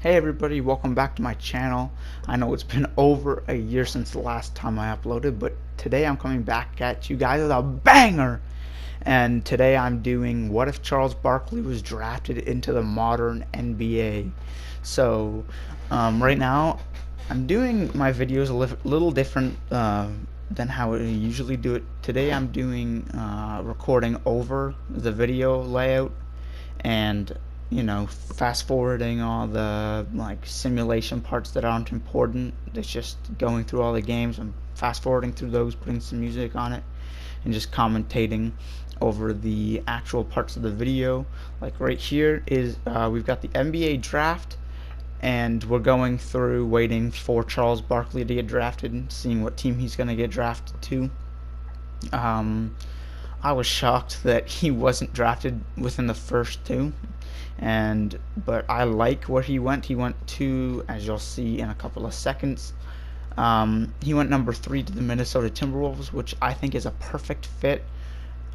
Hey everybody, welcome back to my channel. I know it's been over a year since the last time I uploaded, but today I'm coming back at you guys with a banger! And today I'm doing what if Charles Barkley was drafted into the modern NBA. So right now I'm doing my videos a little different than how I usually do it. Today I'm doing recording over the video layout and fast forwarding all the simulation parts that aren't important. It's just going through all the games. I'm fast forwarding through those, putting some music on it, and just commentating over the actual parts of the video. Like right here is we've got the NBA draft, and we're going through waiting for Charles Barkley to get drafted and seeing what team he's going to get drafted to. I was shocked that he wasn't drafted within the first two, but I like where he went. He went to, as you'll see in a couple of seconds, he went number 3 to the Minnesota Timberwolves, which I think is a perfect fit,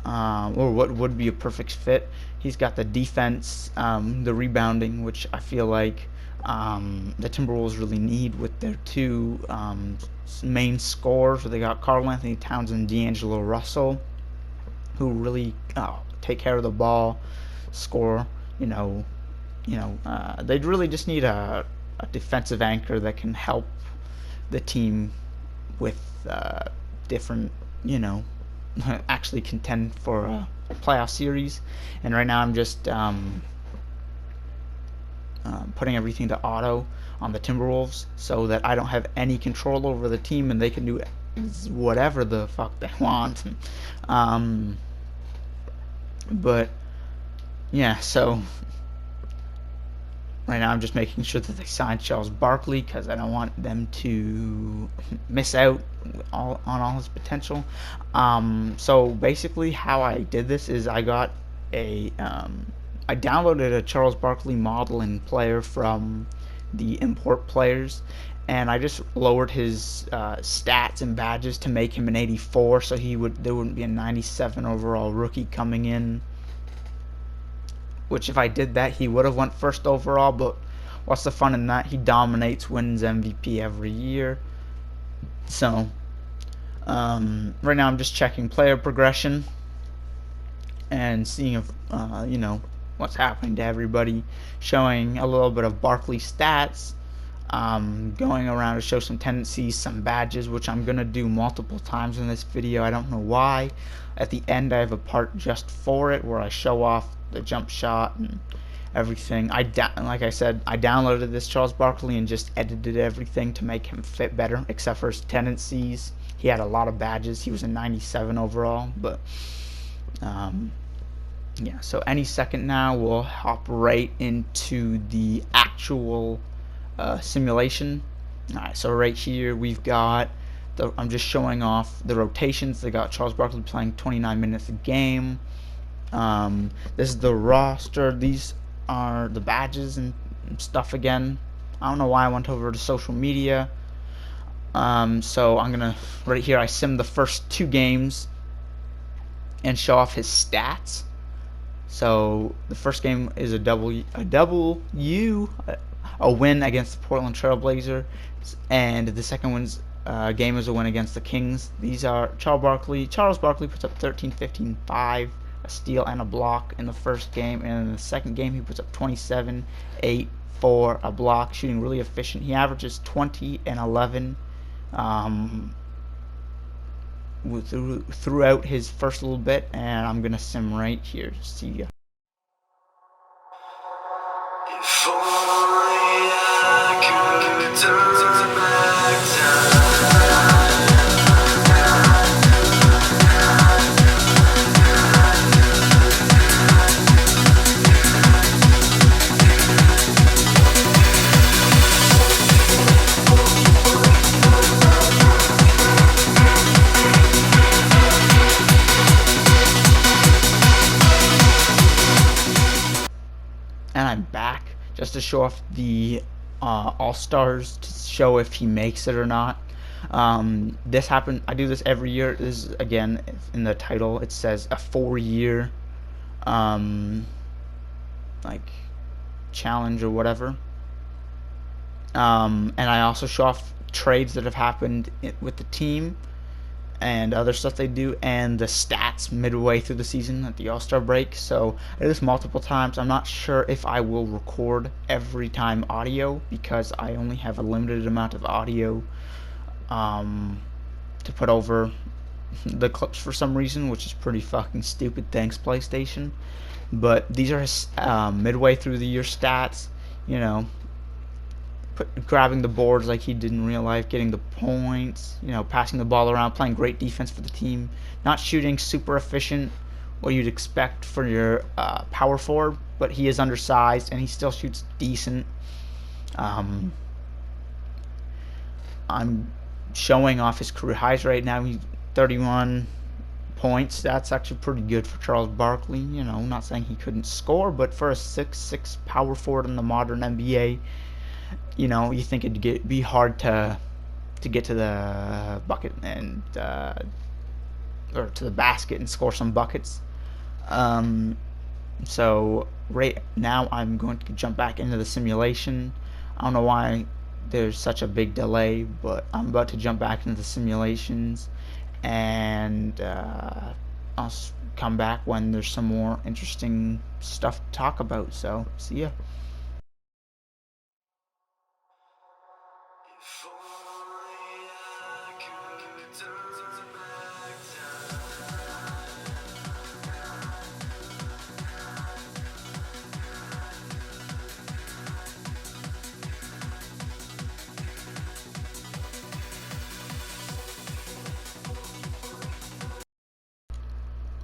or what would be a perfect fit. He's got the defense, the rebounding, which I feel like the Timberwolves really need with their two main scorers. They got Karl Anthony Towns and D'Angelo Russell, who really take care of the ball, score. They really just need a defensive anchor that can help the team with different, actually contend for a playoff series. And right now I'm just putting everything to auto on the Timberwolves so that I don't have any control over the team and they can do whatever the fuck they want. But yeah, so right now I'm just making sure that they sign Charles Barkley because I don't want them to miss out on all his potential. So basically how I did this is I got I downloaded a Charles Barkley model and player from the import players, and I just lowered his stats and badges to make him an 84, so there wouldn't be a 97 overall rookie coming in. Which if I did that, he would have went first overall, but what's the fun in that? He dominates, wins MVP every year. So right now I'm just checking player progression and seeing if what's happening to everybody, showing a little bit of Barkley stats, going around to show some tendencies, some badges, which I'm gonna do multiple times in this video. I don't know why. At the end I have a part just for it where I show off the jump shot and everything. Like I said, I downloaded this Charles Barkley and just edited everything to make him fit better, except for his tendencies. He had a lot of badges. He was a 97 overall, but yeah, so any second now we'll hop right into the actual simulation. Alright, so right here we've got I'm just showing off the rotations. They got Charles Barkley playing 29 minutes a game. This is the roster. These are the badges and stuff again. I don't know why I went over to social media. So I'm gonna right here I sim the first 2 games and show off his stats. So the first game is a win against the Portland Trail Blazers, and the second game is a win against the Kings. These are Charles Barkley puts up 13, 15, 5, a steal and a block in the first game, and in the second game he puts up 27, 8, 4, a block, shooting really efficient. He averages 20 and 11 throughout his first little bit, and I'm gonna sim right here. See ya. If only I could turn back time. And I'm back just to show off the All-Stars to show if he makes it or not. This happened. I do this every year. This is, again, in the title it says a 4-year like challenge or whatever. And I also show off trades that have happened with the team and other stuff they do, and the stats midway through the season at the All-Star break. So I do this multiple times. I'm not sure if I will record every time audio because I only have a limited amount of audio to put over the clips for some reason, which is pretty fucking stupid. Thanks, PlayStation. But these are his midway through the year stats. You know, grabbing the boards like he did in real life, getting the points, passing the ball around, playing great defense for the team, not shooting super efficient, what you'd expect for your power forward, but he is undersized and he still shoots decent. I'm showing off his career highs right now. He's 31 points. That's actually pretty good for Charles Barkley. Not saying he couldn't score, but for a 6'6" power forward in the modern NBA, you think it'd be hard to get to the bucket and or to the basket and score some buckets. So right now I'm going to jump back into the simulation. I don't know why there's such a big delay, but I'm about to jump back into the simulations, and I'll come back when there's some more interesting stuff to talk about. So see ya.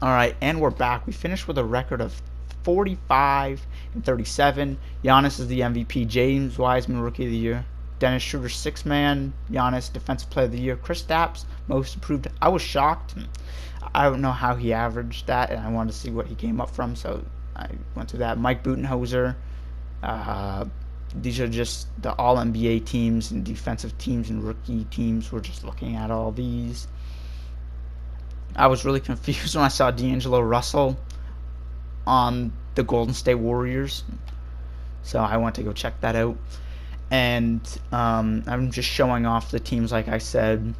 Alright, and we're back. We finished with a record of 45 and 37. Giannis is the MVP. James Wiseman, Rookie of the Year. Dennis Schroeder, 6-man. Giannis, Defensive Player of the Year. Kristaps, Most Improved. I was shocked. I don't know how he averaged that, and I wanted to see what he came up from, so I went through that. Mike Budenholzer. These are just the All-NBA teams and defensive teams and rookie teams. We're just looking at all these. I was really confused when I saw D'Angelo Russell on the Golden State Warriors, so I went to go check that out. And I'm just showing off the teams, like I said.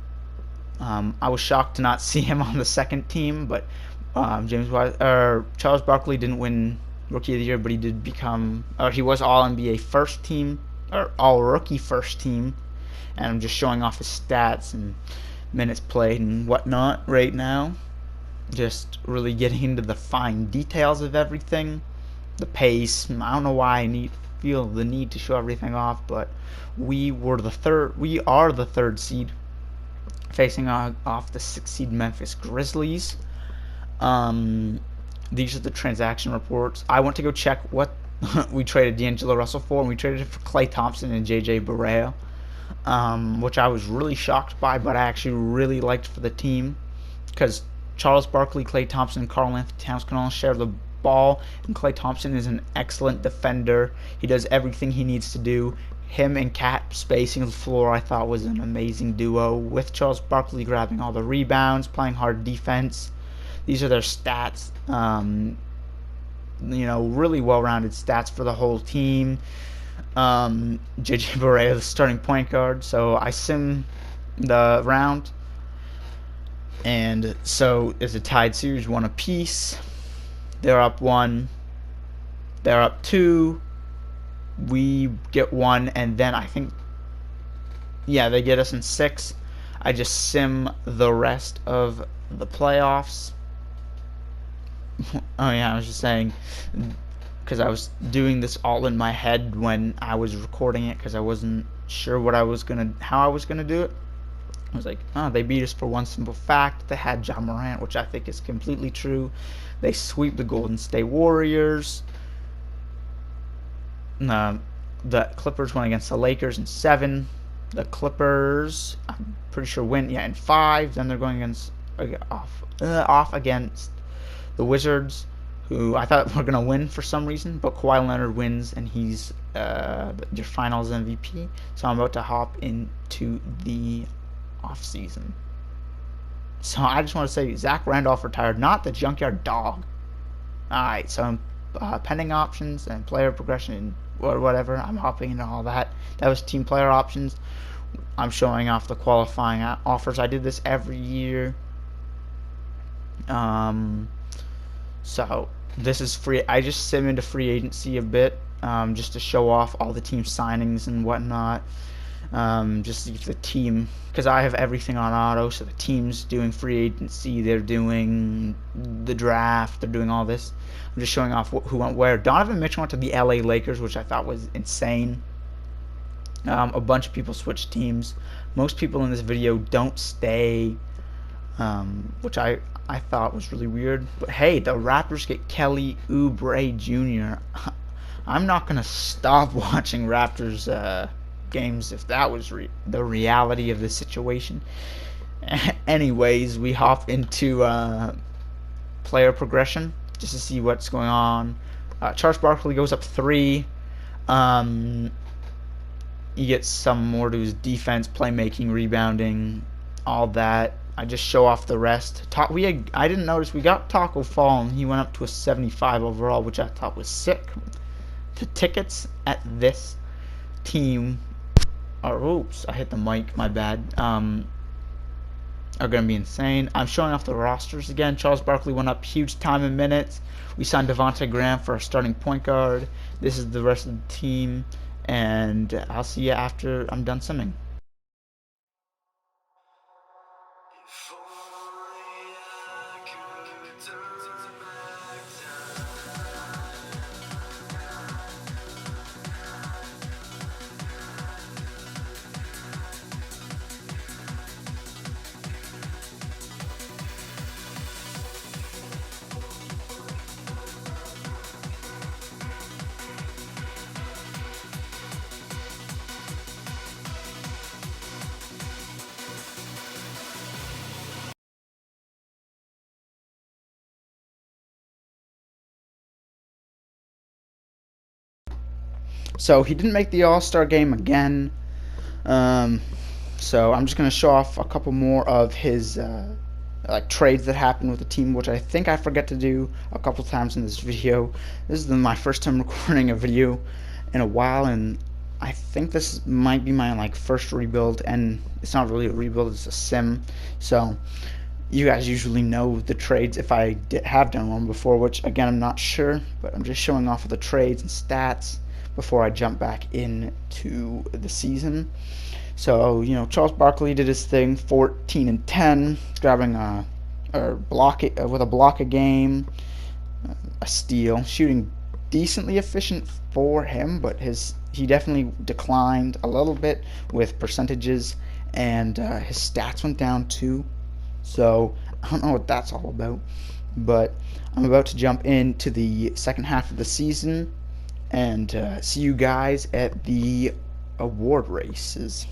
I was shocked to not see him on the second team, but Charles Barkley didn't win Rookie of the Year, but he did he was All NBA first team or All Rookie first team. And I'm just showing off his stats and minutes played and whatnot right now. Just really getting into the fine details of everything, the pace. I don't know why I feel the need to show everything off, but we are the third seed, facing off the 6th seed Memphis Grizzlies. These are the transaction reports. I went to go check what we traded D'Angelo Russell for, and we traded it for Klay Thompson and JJ Barea. Which I was really shocked by, but I actually really liked for the team, because Charles Barkley, Klay Thompson, and Karl-Anthony Towns can all share the ball, and Klay Thompson is an excellent defender. He does everything he needs to do. Him and Cat spacing the floor, I thought, was an amazing duo, with Charles Barkley grabbing all the rebounds, playing hard defense. These are their stats. Really well-rounded stats for the whole team. JJ Barea, the starting point guard. So I sim the round, and so it's a tied series, 1 apiece. They're up 1, they're up 2, we get 1, and then I think, yeah, they get us in 6. I just sim the rest of the playoffs. Oh yeah, I was just saying, because I was doing this all in my head when I was recording it, because I wasn't sure how I was gonna do it. I was like, oh, they beat us for one simple fact. They had Ja Morant, which I think is completely true. They sweep the Golden State Warriors. The Clippers went against the Lakers in 7. The Clippers, I'm pretty sure, win in 5. Then they're going off against the Wizards, who I thought were going to win for some reason, but Kawhi Leonard wins, and he's your finals MVP. So I'm about to hop into the off-season. So I just want to say Zach Randolph retired, not the Junkyard Dog. Alright, so pending options and player progression in or whatever. I'm hopping into all that. That was team player options. I'm showing off the qualifying offers. I did this every year. So this is free. I just sim into free agency a bit, just to show off all the team signings and whatnot. Just if the team, because I have everything on auto, so the team's doing free agency, they're doing the draft, they're doing all this. I'm just showing off who went where. Donovan Mitchell went to the LA Lakers, which I thought was insane. A bunch of people switched teams. Most people in this video don't stay, which I thought was really weird. But hey, the Raptors get Kelly Oubre Jr. I'm not gonna stop watching Raptors games if that was the reality of the situation. Anyways, we hop into player progression just to see what's going on. Charles Barkley goes up 3. He gets some more to his defense, playmaking, rebounding, all that. I just show off the rest. I didn't notice we got Taco Fall, and he went up to a 75 overall, which I thought was sick. The tickets at this team are, oops, I hit the mic, my bad, are going to be insane. I'm showing off the rosters again. Charles Barkley went up huge time and minutes. We signed Devontae Graham for a starting point guard. This is the rest of the team, and I'll see you after I'm done simming. So he didn't make the All-Star game again. So I'm just going to show off a couple more of his like trades that happened with the team, which I think I forget to do a couple times in this video. This is my first time recording a video in a while, and I think this might be my like first rebuild, and it's not really a rebuild, it's a sim. So you guys usually know the trades if I have done one before, which again I'm not sure, but I'm just showing off of the trades and stats before I jump back into the season. So, you know, Charles Barkley did his thing, 14 and 10, grabbing a block with a block a game, a steal, shooting decently efficient for him, but he definitely declined a little bit with percentages, and his stats went down too. So I don't know what that's all about, but I'm about to jump into the second half of the season and see you guys at the award races.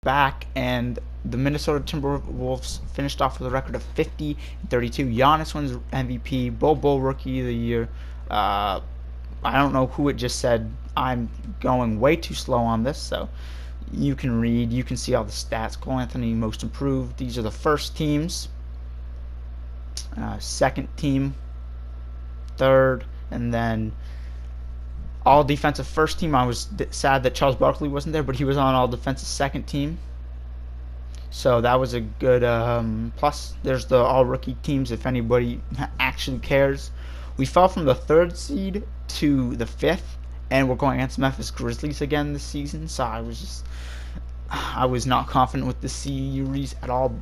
Back, and the Minnesota Timberwolves finished off with a record of 50-32. Giannis wins MVP, Bull Rookie of the Year. I don't know who it just said. I'm going way too slow on this, so you can read, you can see all the stats. Cole Anthony, most improved. These are the first teams. Second team, third, and then all defensive first team. I was sad that Charles Barkley wasn't there, but he was on all defensive second team. So that was a good plus. There's the all rookie teams if anybody actually cares. We fell from the 3rd seed to the 5th, and we're going against Memphis Grizzlies again this season. So I was not confident with the series at all.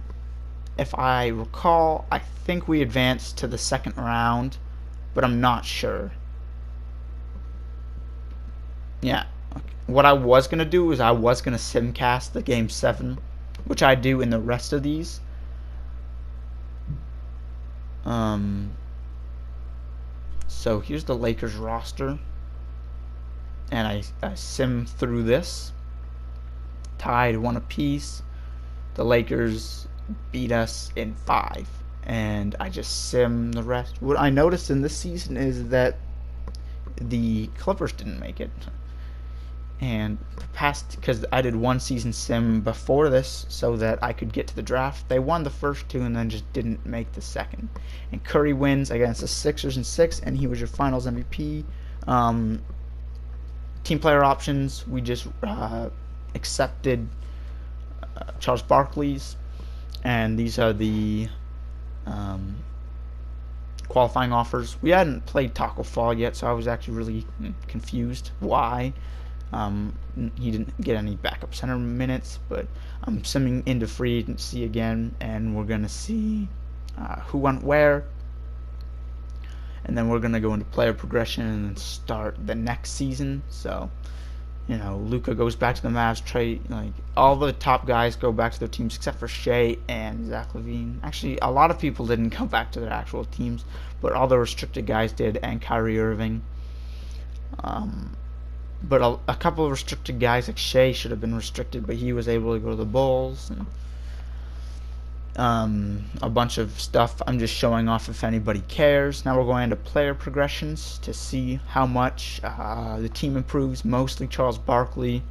If I recall, I think we advanced to the 2nd round, but I'm not sure. Yeah, what I was going to do is I was going to simcast the Game 7, which I do in the rest of these. So here's the Lakers roster. and I sim through this. Tied 1 apiece. The Lakers beat us in 5, and I just sim the rest. What I noticed in this season is that the Clippers didn't make it, and past, because I did one season sim before this so that I could get to the draft. They won the first 2 and then just didn't make the second. And Curry wins against the Sixers in 6, and he was your Finals MVP. Team player options, we just accepted Charles Barkley's, and these are the qualifying offers. We hadn't played Taco Fall yet, so I was actually really confused why he didn't get any backup center minutes, but I'm simming into free agency again, and we're going to see who went where, and then we're going to go into player progression and start the next season. So, you know, Luka goes back to the Mavs. Like all the top guys go back to their teams except for Shea and Zach LaVine. Actually, a lot of people didn't go back to their actual teams, but all the restricted guys did, and Kyrie Irving. But a couple of restricted guys like Shea should have been restricted, but he was able to go to the Bulls. And a bunch of stuff I'm just showing off if anybody cares. Now we're going into player progressions to see how much the team improves, mostly Charles Barkley.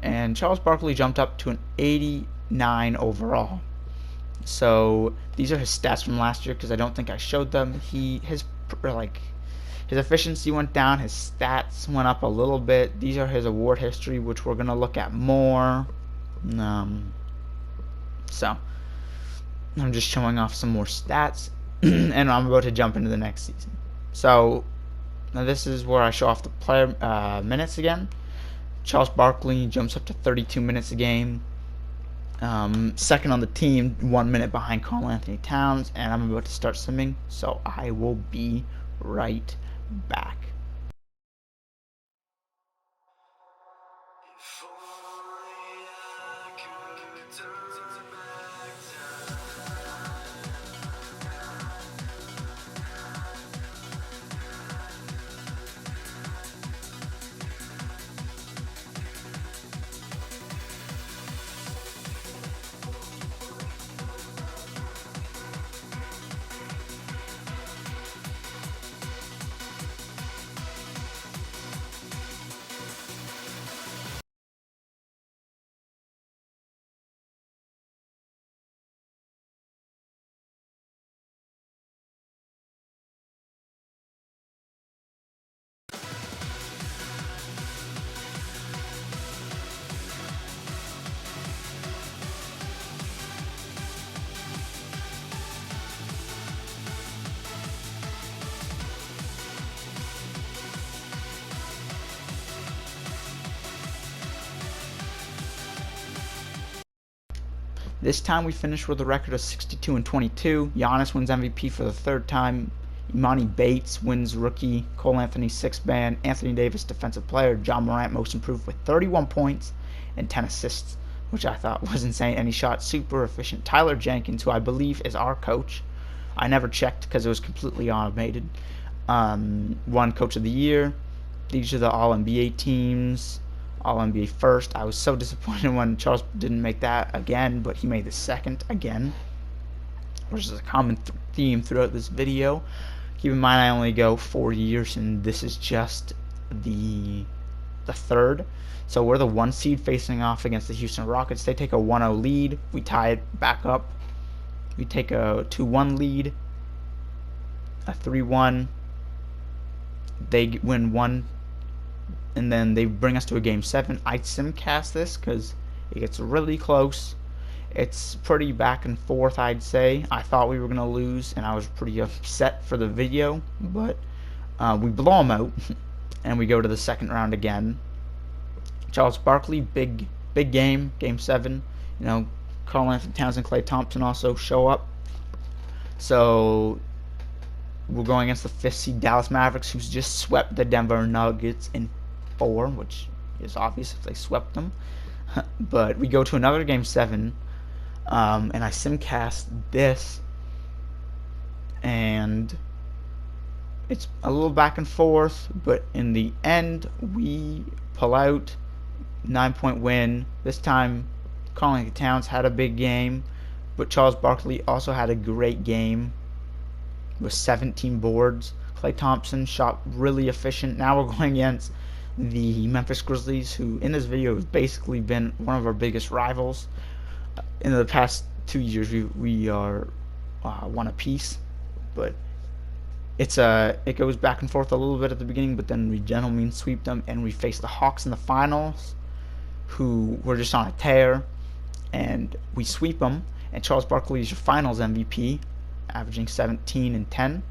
And Charles Barkley jumped up to an 89 overall. So these are his stats from last year because I don't think I showed them. His efficiency went down, his stats went up a little bit. These are his award history, which we're going to look at more. So I'm just showing off some more stats, and I'm about to jump into the next season. So now this is where I show off the player minutes again. Charles Barkley jumps up to 32 minutes a game. Second on the team, 1 minute behind Karl Anthony Towns, and I'm about to start simming, so I will be right back. This time we finished with a record of 62-22. Giannis wins MVP for the 3rd time. Imani Bates wins Rookie. Cole Anthony 6th man. Anthony Davis Defensive Player. John Morant Most Improved with 31 points and 10 assists, which I thought was insane. And he shot super efficient. Tyler Jenkins, who I believe is our coach. I never checked because it was completely automated. Won Coach of the Year. These are the All-NBA teams. All-NBA first. I was so disappointed when Charles didn't make that again, but he made the second again, which is a common theme throughout this video. Keep in mind I only go 4 years, and this is just the 3rd. So we're the 1 seed facing off against the Houston Rockets. They take a 1-0 lead. We tie it back up. We take a 2-1 lead, a 3-1. They win 1. And then they bring us to a game 7. I simcast this because it gets really close. It's pretty back and forth, I'd say. I thought we were going to lose, and I was pretty upset for the video. But we blow them out, and we go to the 2nd round again. Charles Barkley, big game, game 7. You know, Karl Anthony Towns and Klay Thompson also show up. So we're going against the 5th seed Dallas Mavericks, who's just swept the Denver Nuggets in 4, which is obvious if they swept them. But we go to another game 7, and I simcast this, and it's a little back and forth, but in the end, we pull out 9-point win. This time, Carl Towns had a big game, but Charles Barkley also had a great game with 17 boards. Klay Thompson shot really efficient. Now we're going against the Memphis Grizzlies, who in this video has basically been one of our biggest rivals. In the past 2 years, we are one apiece, but it goes back and forth a little bit at the beginning, but then we gentlemen sweep them, and we face the Hawks in the finals, who were just on a tear, and we sweep them. And Charles Barkley is your Finals MVP, averaging 17 and 10,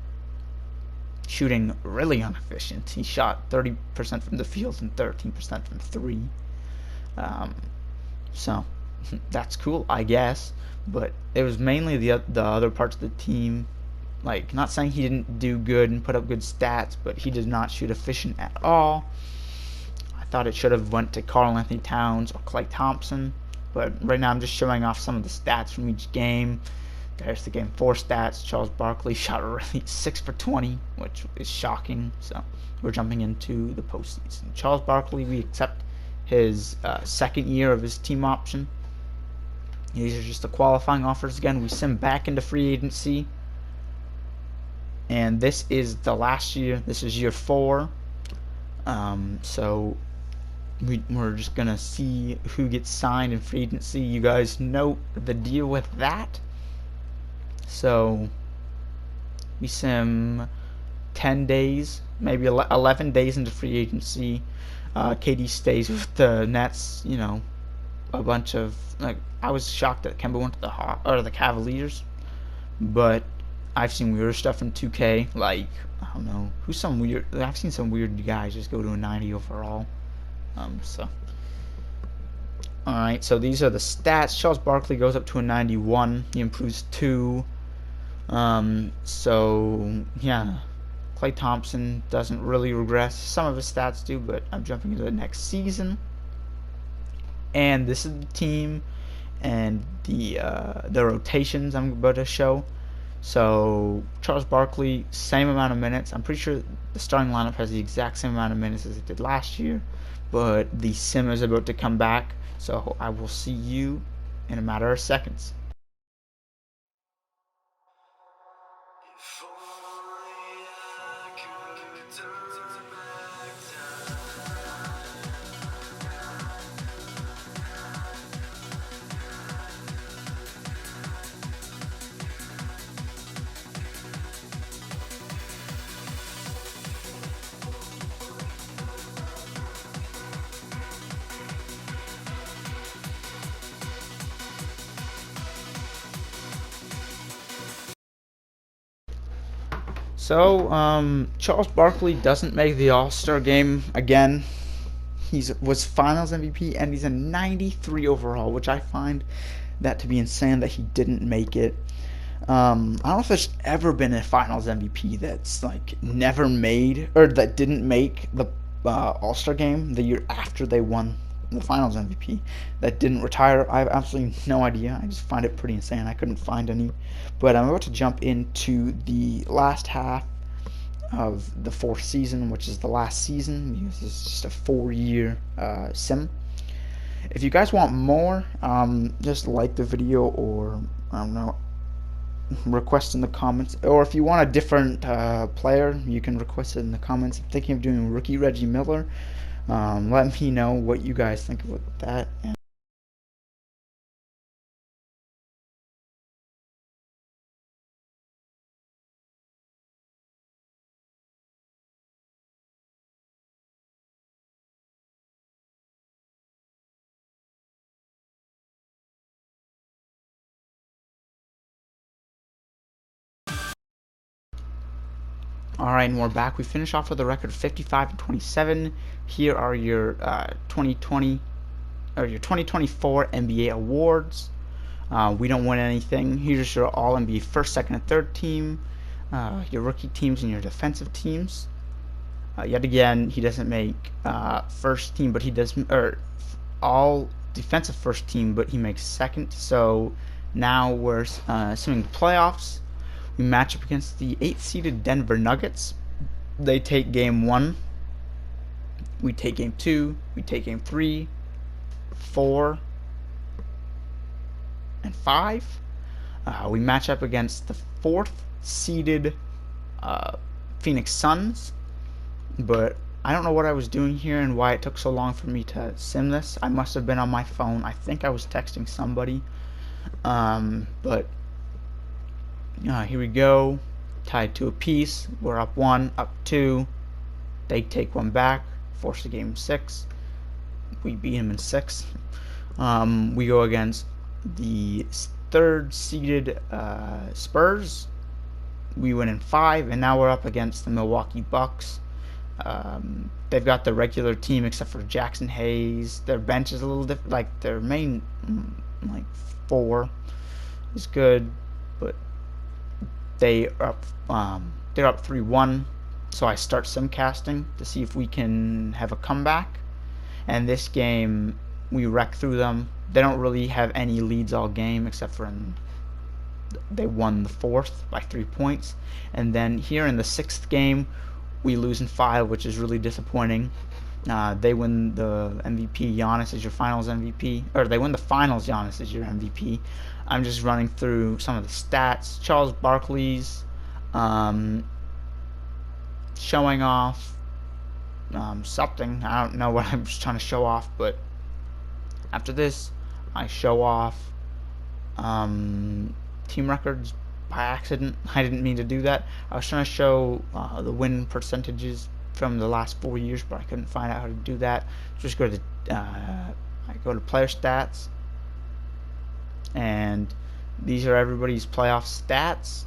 shooting really inefficient. He shot 30% from the field and 13% from three. So that's cool, I guess. But it was mainly the other parts of the team. Like, not saying he didn't do good and put up good stats, but he did not shoot efficient at all. I thought it should have went to Karl Towns or Klay Thompson, but right now I'm just showing off some of the stats from each game. There's the game 4 stats. Charles Barkley shot really 6 for 20, which is shocking. So we're jumping into the postseason. Charles Barkley, we accept his second year of his team option. These are just the qualifying offers again. We send back into free agency. And this is the last year. This is year 4. So we're just going to see who gets signed in free agency. You guys know the deal with that. So we sim 10 days, maybe 11 days into free agency. KD stays with the Nets. You know, a bunch of, like, I was shocked that Kemba went to the Cavaliers, but I've seen weirder stuff in 2K, like, I don't know, I've seen some weird guys just go to a 90 overall. Alright, so these are the stats. Charles Barkley goes up to a 91. He improves 2. So, yeah. Klay Thompson doesn't really regress. Some of his stats do, but I'm jumping into the next season. And this is the team and the rotations I'm about to show. So Charles Barkley, same amount of minutes. I'm pretty sure the starting lineup has the exact same amount of minutes as it did last year, but the sim is about to come back, so I will see you in a matter of seconds. So, Charles Barkley doesn't make the All-Star game again. He was Finals MVP, and he's a 93 overall, which I find that to be insane that he didn't make it. I don't know if there's ever been a Finals MVP that's like never made, or that didn't make the All-Star game the year after they won the Finals MVP, that didn't retire. I have absolutely no idea. I just find it pretty insane. I couldn't find any. But I'm about to jump into the last half of the 4th season, which is the last season, because it's just a 4-year sim. If you guys want more, just like the video, or I don't know, request in the comments. Or if you want a different player, you can request it in the comments. I'm thinking of doing rookie Reggie Miller. Let me know what you guys think about that. Alright, and we're back. We finish off with a record of 55 and 27. Here are your 2020 or your 2024 NBA awards. We don't win anything. Here's your All NBA first, second, and third team. Your rookie teams and your defensive teams. Yet again, he doesn't make first team, but he does, or all defensive first team, but he makes second. So now we're assuming the playoffs. We match up against the 8th seeded Denver Nuggets. they take game 1, we take game 2, we take game 3, 4, and 5. We match up against the 4th seeded Phoenix Suns, but I don't know what I was doing here and why it took so long for me to sim this. I must have been on my phone. I think I was texting somebody. But here we go. Tied to a piece. We're up 1, up 2. They take one back. Force the game 6. We beat them in 6. We go against the 3rd seeded Spurs. We win in 5, and now we're up against the Milwaukee Bucks. They've got the regular team except for Jackson Hayes. Their bench is a little different. Like their main, 4 is good, but they're up 3-1. So I start simcasting to see if we can have a comeback. And this game, we wreck through them. They don't really have any leads all game except for they won the 4th by 3 points. And then here in the 6th game, we lose in 5, which is really disappointing. They win the MVP. Giannis is your finals MVP. Or they win the finals. Giannis is your MVP. I'm just running through some of the stats. Charles Barkley's showing off something. I don't know what I'm just trying to show off, but after this, I show off team records by accident. I didn't mean to do that. I was trying to show the win percentages from the last 4 years, but I couldn't find out how to do that. Just go to I go to player stats, and these are everybody's playoff stats.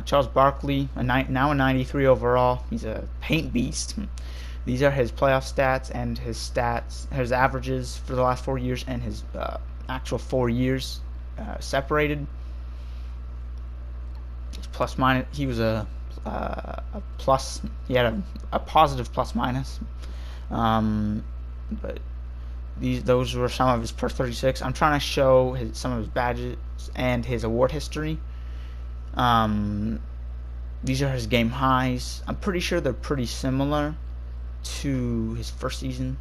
Charles Barkley, now a 93 overall. He's a paint beast. These are his playoff stats and his averages for the last 4 years and his actual 4 years separated. Plus minus, he was a plus. He had a positive plus minus. But those were some of his per 36. I'm trying to show some of his badges and his award history. These are his game highs. I'm pretty sure they're pretty similar to his first season.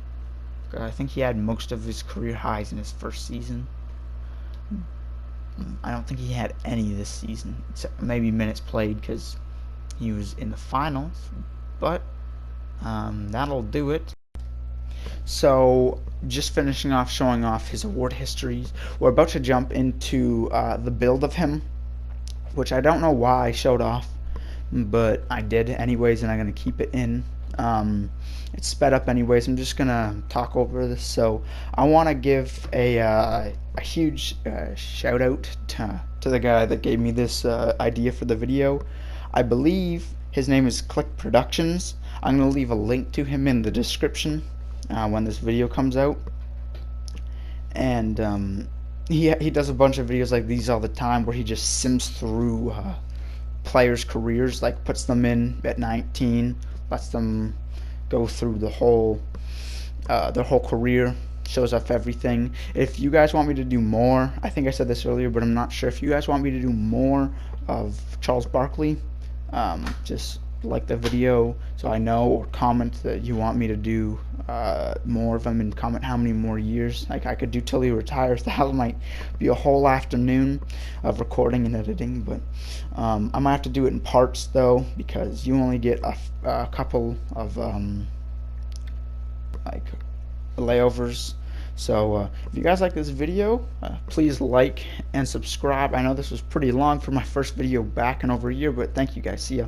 I think he had most of his career highs in his first season. I don't think he had any this season, except maybe minutes played because he was in the finals. But that'll do it. So just finishing off showing off his award histories, we're about to jump into the build of him, which I don't know why I showed off, but I did anyways, and I'm going to keep it in. It's sped up anyways. I'm just going to talk over this. So I want to give a huge shout out to the guy that gave me this idea for the video. I believe his name is Click Productions. I'm going to leave a link to him in the description when this video comes out. And he does a bunch of videos like these all the time where he just sims through players' careers, like puts them in at 19, lets them go through the whole their whole career, shows off everything. If you guys want me to do more, I think I said this earlier, but I'm not sure. If you guys want me to do more of Charles Barkley, just like the video so I know, or comment that you want me to do more of them, and comment how many more years. Like I could do till he retires. That might be a whole afternoon of recording and editing, but I might have to do it in parts though, because you only get a couple of like layovers. So if you guys like this video, please like and subscribe. I know this was pretty long for my first video back in over a year, but thank you guys. See ya.